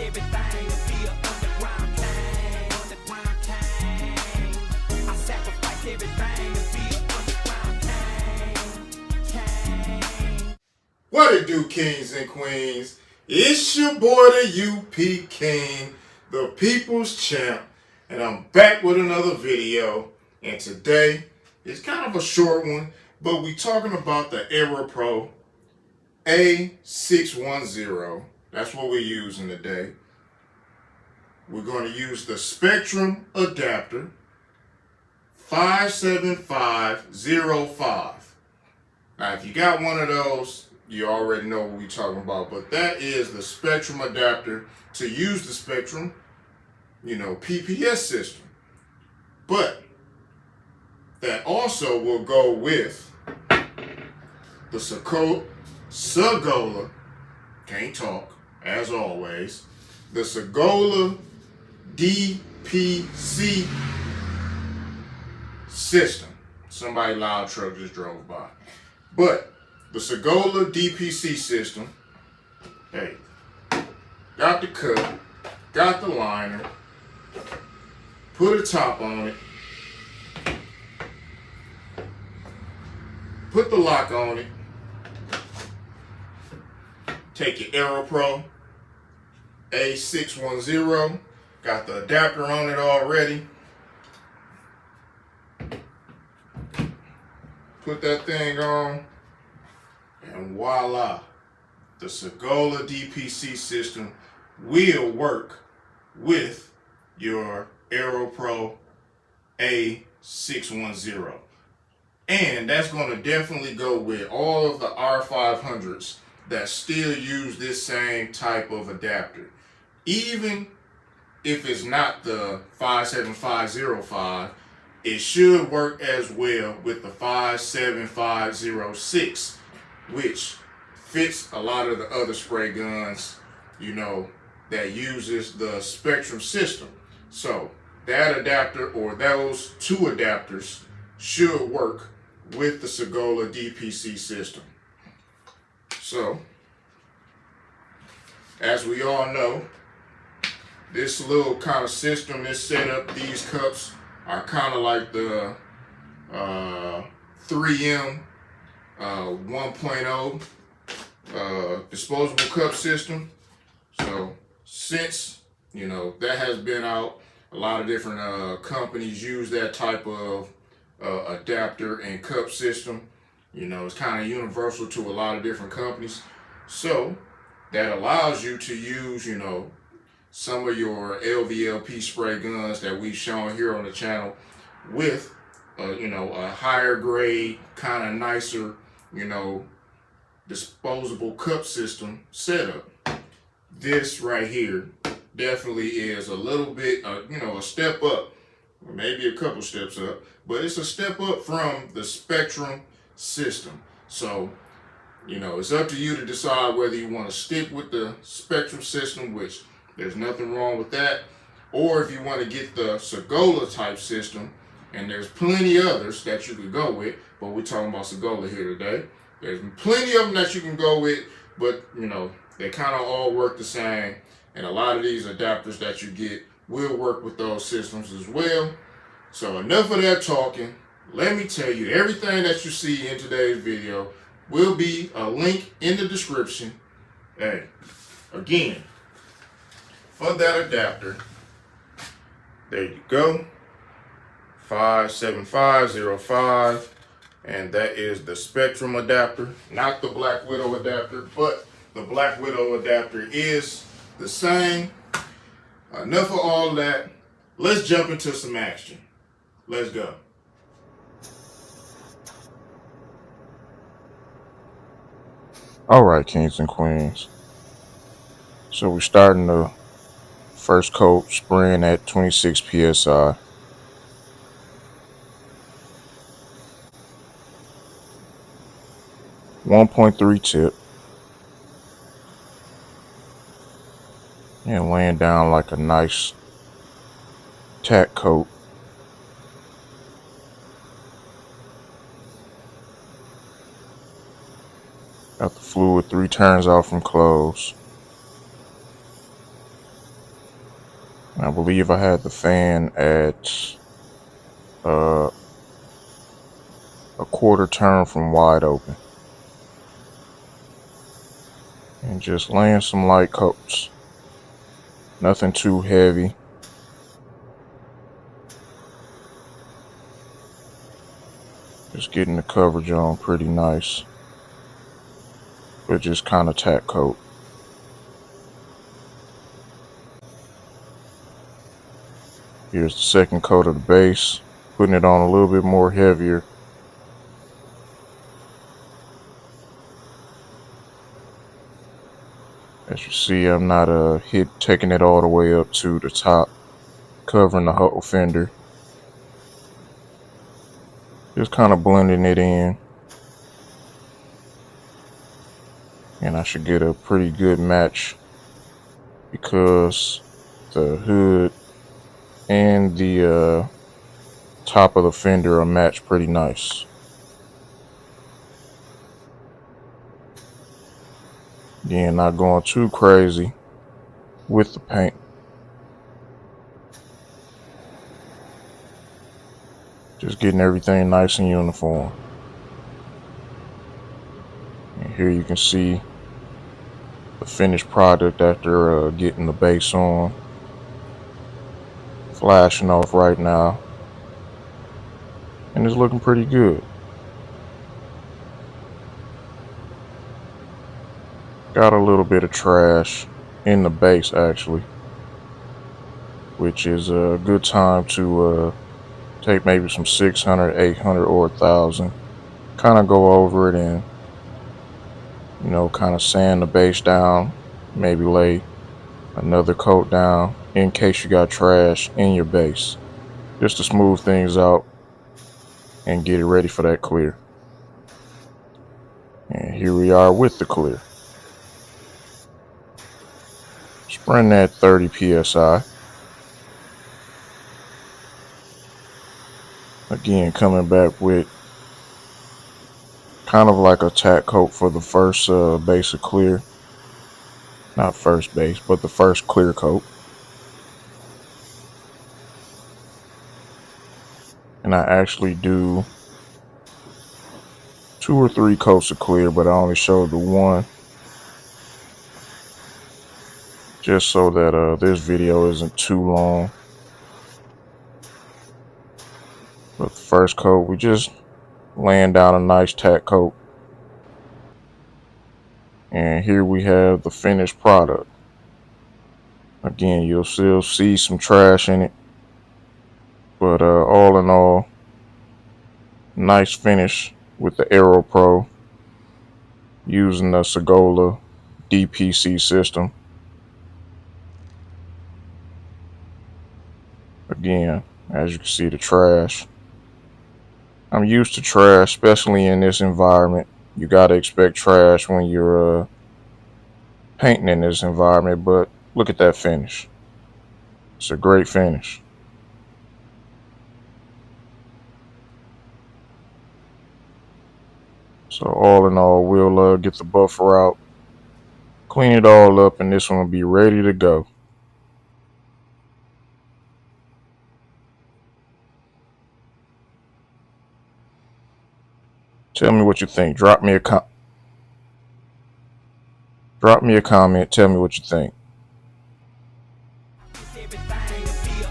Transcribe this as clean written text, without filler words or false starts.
everything to be an underground king. Underground king. I sacrifice everything to be an underground king. What it do, kings and queens? It's your boy, the UP King, the People's Champ, and I'm back with another video. And today, it's kind of a short one, but we talking about the Aeropro A610. That's what we're using today. We're going to use the Spectrum adapter 57505. Now, if you got one of those, you already know what we're talking about, but that is the Spectrum adapter to use the Spectrum, PPS system. But that also will go with the Sagola, can't talk, as always, the Sagola DPC system. Somebody loud truck just drove by. But the Sagola DPC system, hey, got the cut, got the liner, put a top on it, put the lock on it, take your Aeropro A610, got the adapter on it already, put that thing on, and voila, the Sagola DPC system will work with your Aeropro A610. And that's going to definitely go with all of the R500s that still use this same type of adapter. Even if it's not the 57505, it should work as well with the 57506, which fits a lot of the other spray guns, that uses the Spectrum system. So that adapter or those two adapters should work with the Sagola DPC system. So, as we all know, this little kind of system, this setup, these cups are kind of like the 3M 1.0 disposable cup system. So since that has been out, a lot of different companies use that type of adapter and cup system. It's kind of universal to a lot of different companies. So that allows you to use some of your LVLP spray guns that we've shown here on the channel with a higher grade, kind of nicer, disposable cup system setup. This right here definitely is a little bit, a step up, or maybe a couple steps up, but it's a step up from the Spectrum system. So, it's up to you to decide whether you want to stick with the Spectrum system, which there's nothing wrong with that, or if you want to get the Sagola type system, and there's plenty others that you could go with, but we're talking about Sagola here today. There's plenty of them that you can go with, but they kind of all work the same, and a lot of these adapters that you get will work with those systems as well. So enough of that talking. Let me tell you, everything that you see in today's video will be a link in the description. Hey, again, for that adapter, there you go, 57505, and that is the Spectrum adapter, not the Black Widow adapter, but the Black Widow adapter is the same. Enough of all that. Let's jump into some action. Let's go. All right, kings and queens. So we're starting the first coat, spraying at 26 psi. .3 tip. And laying down like a nice tack coat. Got the fluid 3 turns out from close. I believe I had the fan at a quarter turn from wide open. And just laying some light coats. Nothing too heavy. Just getting the coverage on pretty nice. But just kind of tack coat. Here's the second coat of the base. Putting it on a little bit more heavier. As you see, I'm not taking it all the way up to the top, covering the whole fender. Just kind of blending it in. And I should get a pretty good match because the hood and the top of the fender are matched pretty nice. Again, not going too crazy with the paint. Just getting everything nice and uniform. And here you can see the finished product after getting the base on. Flashing off right now. And it's looking pretty good. Got a little bit of trash in the base actually, which is a good time to take maybe some 600, 800, or 1,000. Kind of go over it and, kind of sand the base down. Maybe lay another coat down in case you got trash in your base. Just to smooth things out and get it ready for that clear. And here we are with the clear. Spraying that 30 psi. Again, coming back with kind of like a tack coat for the first base of clear. Not first base, but the first clear coat. And I actually do 2 or 3 coats of clear, but I only showed the one. Just so that this video isn't too long. But the first coat, we just laying down a nice tack coat. And here we have the finished product. Again, you'll still see some trash in it. But all in all, nice finish with the Aeropro using the Sagola DPC system. Again, as you can see, the trash. I'm used to trash, especially in this environment. You gotta expect trash when you're painting in this environment, but look at that finish. It's a great finish. So all in all, we'll get the buffer out, clean it all up, and this one will be ready to go. Tell me what you think. Drop me a comment. Tell me what you think. Everything will be